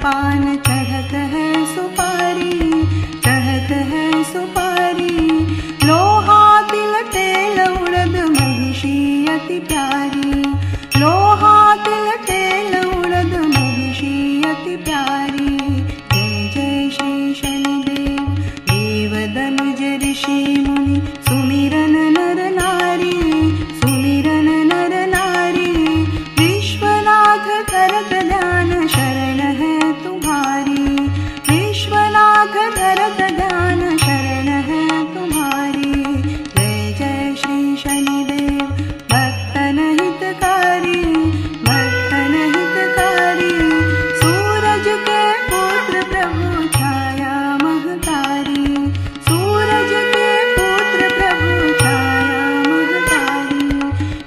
पान चढ़त है सुपारी, चढ़त है सुपारी। लोहा तिल तेल उड़द महिषी अति प्यारी, लोहा तिल तेल उड़द महिषी अति प्यारी। जय जय श्री शनिदेव देव दनुज ऋषि मुनि, सुमिरन नर नारी, सुमिरन नर नारी। विश्वनाथ करत ध्यान शरण है तुम्हारी, विश्वनाथ करत ध्यान शरण है तुम्हारी। जय जय श्री शनिदेव भक्तन हितकारी, भक्तन हितकारी। सूरज के पुत्र प्रभु छाया महतारी, सूरज के पुत्र प्रभु छाया महतारी,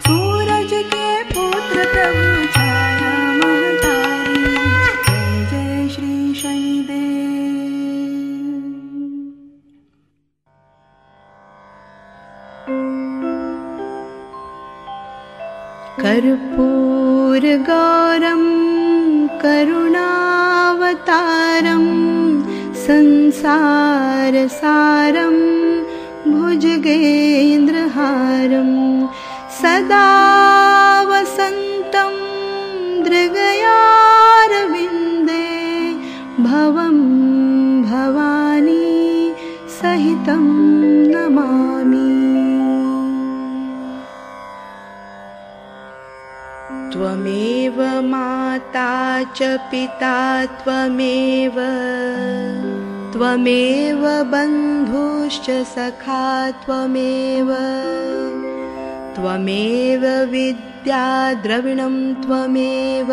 सूरज के पुत्र प्रभु छाया महतारी। जय जय श्री शनिदेव। कर्पूरगौरं करुणावतारं, संसारसारं भुजगेन्द्रहारं। सदा वसन्तं दृगयारविन्दे, भवं भवानी सहितं नमामि। त्वमेव माता च पिता त्वमेव, त्वमेव बन्धुश्च सखा त्वमेव, त्वमेव विद्या द्रविणं त्वमेव,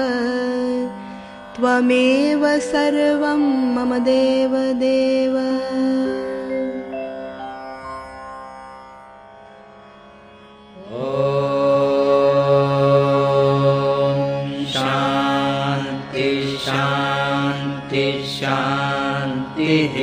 त्वमेव सर्वं मम देव देव। शान्ति शान्तिः।